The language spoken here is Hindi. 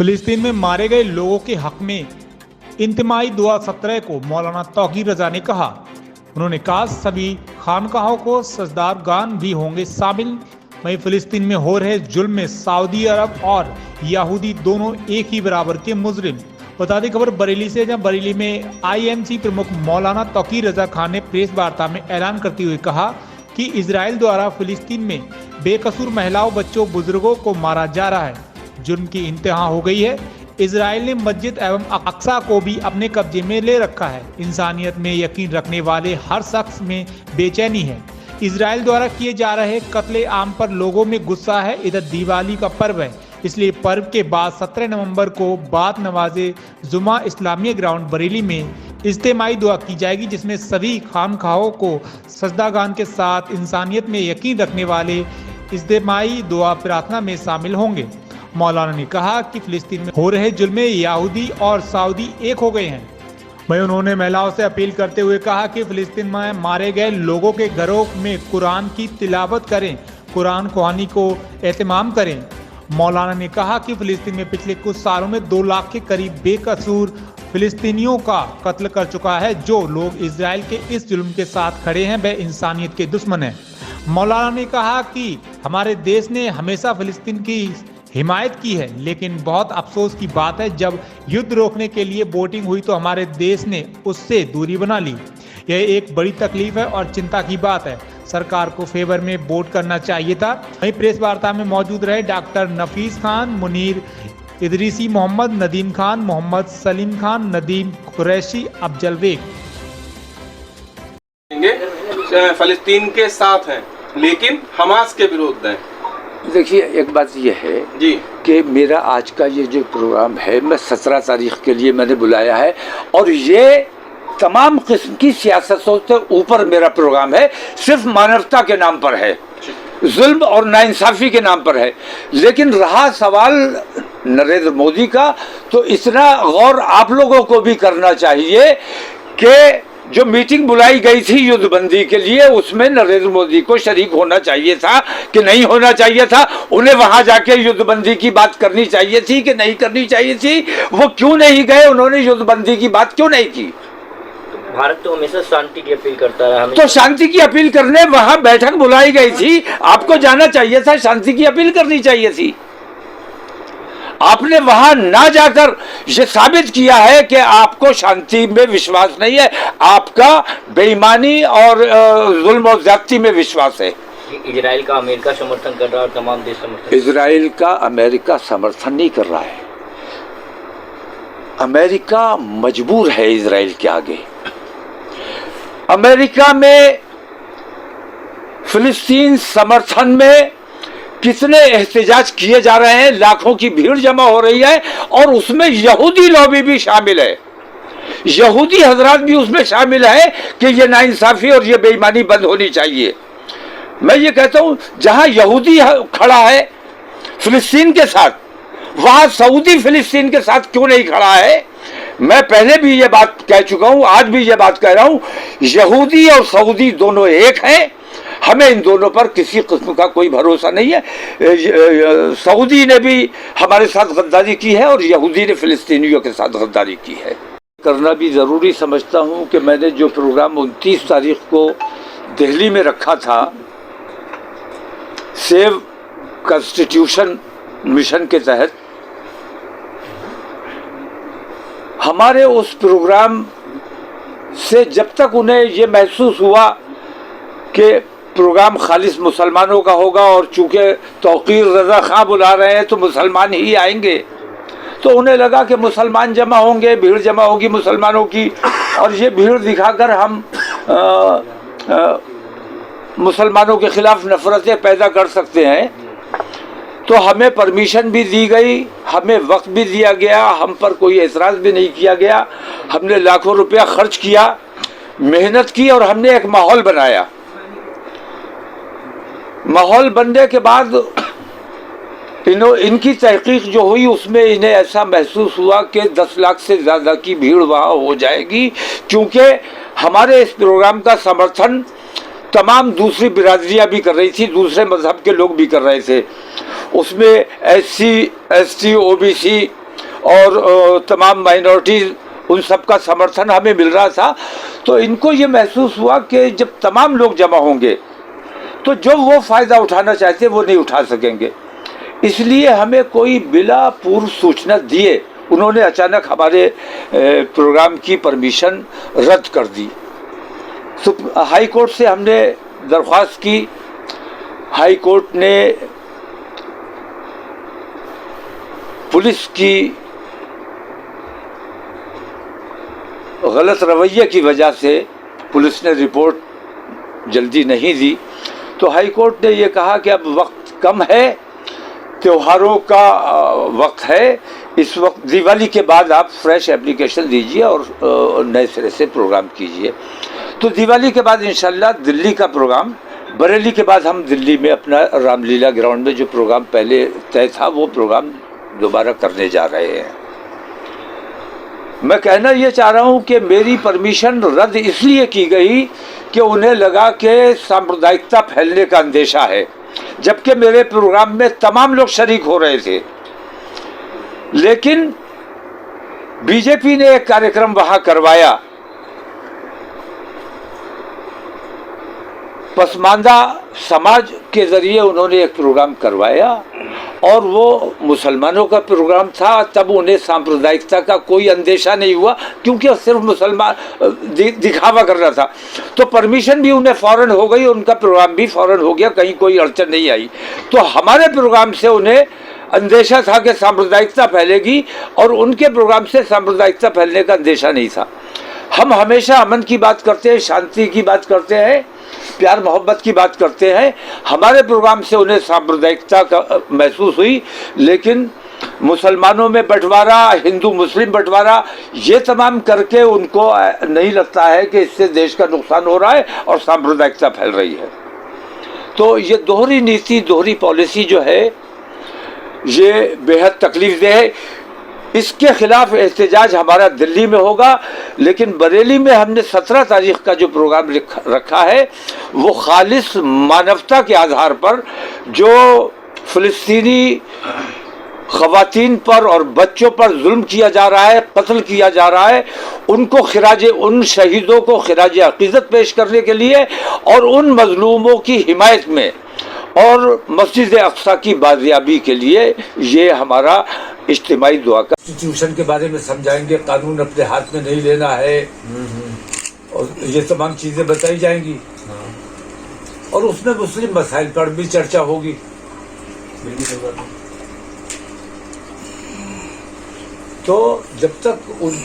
फिलिस्तीन में मारे गए लोगों के हक में इंतमाई दुआ 17 को मौलाना तौकीर रजा ने कहा। उन्होंने कहा सभी खानकाहों को सजदार गान भी होंगे शामिल। वहीं फिलिस्तीन में हो रहे जुल्म में सऊदी अरब और यहूदी दोनों एक ही बराबर के मुजरिम। बता दें खबर बरेली से, जहां बरेली में आईएमसी प्रमुख मौलाना तौकीर रजा खान ने प्रेस वार्ता में ऐलान करते हुए कहा कि इजराइल द्वारा फिलिस्तीन में बेकसूर महिलाओं, बच्चों, बुजुर्गों को मारा जा रहा है। जुर्म की इंतहा हो गई है। इजराइल ने मस्जिद एवं अक्सा को भी अपने कब्जे में ले रखा है। इंसानियत में यकीन रखने वाले हर शख्स में बेचैनी है। इजराइल द्वारा किए जा रहे कत्ले आम पर लोगों में गुस्सा है। इधर दिवाली का पर्व है, इसलिए पर्व के बाद 17 नवंबर को बाद नवाजे जुमा इस्लामिया ग्राउंड बरेली में इज्तिमाई दुआ की जाएगी, जिसमें सभी खानखाहों को सजदागान के साथ इंसानियत में यकीन रखने वाले इज्तिमाई दुआ प्रार्थना में शामिल होंगे। मौलाना ने कहा कि फिलिस्तीन में हो रहे जुल्म में यहूदी और सऊदी एक हो गए हैं। वहीं उन्होंने महिलाओं से अपील करते हुए कहा कि फिलिस्तीन में मारे गए लोगों के घरों में कुरान की तिलावत करें, कुरान खुआनी को एहतमाम करें। मौलाना ने कहा कि फिलिस्तीन में पिछले कुछ सालों में 2 लाख के करीब बेकसूर फिलिस्तीनियों का कत्ल कर चुका है। जो लोग इजराइल के इस जुल्म के साथ खड़े हैं वे इंसानियत के दुश्मन हैं। मौलाना ने कहा कि हमारे देश ने हमेशा फिलिस्तीन की हिमायत की है, लेकिन बहुत अफसोस की बात है जब युद्ध रोकने के लिए वोटिंग हुई तो हमारे देश ने उससे दूरी बना ली। यह एक बड़ी तकलीफ है और चिंता की बात है। सरकार को फेवर में वोट करना चाहिए था। वहीं प्रेस वार्ता में मौजूद रहे डॉक्टर नफीस खान, मुनीर इदरीसी, मोहम्मद नदीम खान, मोहम्मद सलीम खान, नदीम कुरैशी, अफजल बेग। फलस्तीन के साथ हैं लेकिन हमास के विरुद्ध हैं। देखिए, एक बात यह है जी कि मेरा आज का ये जो प्रोग्राम है, मैं 17 तारीख के लिए मैंने बुलाया है और ये तमाम किस्म की सियासतों से ऊपर मेरा प्रोग्राम है। सिर्फ मानवता के नाम पर है, जुल्म और नाइंसाफ़ी के नाम पर है। लेकिन रहा सवाल नरेंद्र मोदी का, तो इतना गौर आप लोगों को भी करना चाहिए कि जो मीटिंग बुलाई गई थी युद्धबंदी के लिए, उसमें नरेंद्र मोदी को शरीक होना चाहिए था कि नहीं होना चाहिए था? उन्हें वहां जाके युद्धबंदी की बात करनी चाहिए थी कि नहीं करनी चाहिए थी? वो क्यों नहीं गए? उन्होंने युद्धबंदी की बात क्यों नहीं की? भारत तो हमेशा शांति की अपील करता रहा। तो शांति की अपील करने वहां बैठक बुलाई गई थी, आपको जाना चाहिए था, शांति की अपील करनी चाहिए थी। आपने वहां ना जाकर ये साबित किया है कि आपको शांति में विश्वास नहीं है, आपका बेईमानी और जुल्म और ज्यादती में विश्वास है। इजराइल का अमेरिका समर्थन कर रहा है और तमाम देश समर्थन। इजराइल का अमेरिका समर्थन नहीं कर रहा है। अमेरिका मजबूर है इजराइल के आगे। अमेरिका में फिलिस्तीन समर्थन में कितने एहतजाज किए जा रहे हैं, लाखों की भीड़ जमा हो रही है और उसमें यहूदी लॉबी भी शामिल है। यहूदी हजरात भी उसमें शामिल है कि ये नाइंसाफी और ये बेईमानी बंद होनी चाहिए। मैं ये कहता हूं, जहां यहूदी खड़ा है फिलिस्तीन के साथ, वहां सऊदी फिलिस्तीन के साथ क्यों नहीं खड़ा है? मैं पहले भी ये बात कह चुका हूं, आज भी ये बात कह रहा हूं, यहूदी और सऊदी दोनों एक हैं। हमें इन दोनों पर किसी किस्म का कोई भरोसा नहीं है। सऊदी ने भी हमारे साथ गद्दारी की है और यहूदी ने फिलिस्तीनियों के साथ गद्दारी की है। करना भी ज़रूरी समझता हूं कि मैंने जो प्रोग्राम 29 तारीख को दिल्ली में रखा था, सेव कॉन्स्टिट्यूशन मिशन के तहत, हमारे उस प्रोग्राम से जब तक उन्हें ये महसूस हुआ कि प्रोग्राम खालिस मुसलमानों का होगा और चूँकि तौकीर रजा खां बुला रहे हैं तो मुसलमान ही आएंगे, तो उन्हें लगा कि मुसलमान जमा होंगे, भीड़ जमा होगी मुसलमानों की, और ये भीड़ दिखाकर हम मुसलमानों के ख़िलाफ़ नफ़रतें पैदा कर सकते हैं। तो हमें परमिशन भी दी गई, हमें वक्त भी दिया गया, हम पर कोई एतराज़ भी नहीं किया गया। हमने लाखों रुपया खर्च किया, मेहनत की और हमने एक माहौल बनाया। माहौल बनने के बाद इनकी तहकीक जो हुई उसमें इन्हें ऐसा महसूस हुआ कि 10 लाख से ज़्यादा की भीड़ वहाँ हो जाएगी, क्योंकि हमारे इस प्रोग्राम का समर्थन तमाम दूसरी बिरादरियाँ भी कर रही थी, दूसरे मज़हब के लोग भी कर रहे थे। उसमें SC, ST, OBC और तमाम माइनॉरिटीज, उन सब का समर्थन हमें मिल रहा था। तो इनको ये महसूस हुआ कि जब तमाम लोग जमा होंगे तो जो वो फ़ायदा उठाना चाहते वो नहीं उठा सकेंगे। इसलिए हमें कोई बिला पूर्व सूचना दिए उन्होंने अचानक हमारे प्रोग्राम की परमिशन रद्द कर दी। हाई कोर्ट से हमने दरख्वास्त की, हाई कोर्ट ने पुलिस की गलत रवैये की वजह से पुलिस ने रिपोर्ट जल्दी नहीं दी, तो हाई कोर्ट ने ये कहा कि अब वक्त कम है, त्योहारों का वक्त है, इस वक्त दिवाली के बाद आप फ्रेश एप्लीकेशन दीजिए और नए सिरे से प्रोग्राम कीजिए। तो दिवाली के बाद इंशाल्लाह दिल्ली का प्रोग्राम, बरेली के बाद हम दिल्ली में अपना रामलीला ग्राउंड में जो प्रोग्राम पहले तय था वो प्रोग्राम दोबारा करने जा रहे हैं। मैं कहना ये चाह रहा हूँ कि मेरी परमिशन रद्द इसलिए की गई कि उन्हें लगा कि सांप्रदायिकता फैलने का अंदेशा है, जबकि मेरे प्रोग्राम में तमाम लोग शरीक हो रहे थे। लेकिन बीजेपी ने एक कार्यक्रम वहां करवाया, पसमानदा समाज के जरिए उन्होंने एक प्रोग्राम करवाया और वो मुसलमानों का प्रोग्राम था। तब उन्हें सांप्रदायिकता का कोई अंदेशा नहीं हुआ क्योंकि सिर्फ मुसलमान दिखावा कर रहा था। तो परमिशन भी उन्हें फ़ौरन हो गई, उनका प्रोग्राम भी फ़ौरन हो गया, कहीं कोई अड़चन नहीं आई। तो हमारे प्रोग्राम से उन्हें अंदेशा था कि सांप्रदायिकता फैलेगी और उनके प्रोग्राम से सांप्रदायिकता फैलने का अंदेशा नहीं था। हम हमेशा अमन की बात करते हैं, शांति की बात करते हैं, प्यार मोहब्बत की बात करते हैं। हमारे प्रोग्राम से उन्हें सांप्रदायिकता का महसूस हुई, लेकिन मुसलमानों में बंटवारा, हिंदू मुस्लिम बंटवारा, ये तमाम करके उनको नहीं लगता है कि इससे देश का नुकसान हो रहा है और सांप्रदायिकता फैल रही है। तो ये दोहरी नीति, दोहरी पॉलिसी जो है ये बेहद तकलीफदेह है। इसके खिलाफ एहतजाज हमारा दिल्ली में होगा, लेकिन बरेली में हमने 17 तारीख का जो प्रोग्राम रखा है वो खालिस मानवता के आधार पर जो फ़िलिस्तीनी ख़वातीन पर और बच्चों पर जुल्म किया जा रहा है, कत्ल किया जा रहा है, उनको उन शहीदों को खिराज अक़ीदत पेश करने के लिए और उन मज़लूमों की हिमायत में और मस्जिद अक़सा की बाजियाबी के लिए ये हमारा इज्तिमाई दुआ का। कॉन्स्टिट्यूशन के बारे में समझाएंगे, कानून अपने हाथ में नहीं लेना है और ये तमाम चीज़ें बताई जाएंगी और उसमें मुस्लिम मसाइल पर भी चर्चा होगी। तो जब तक उन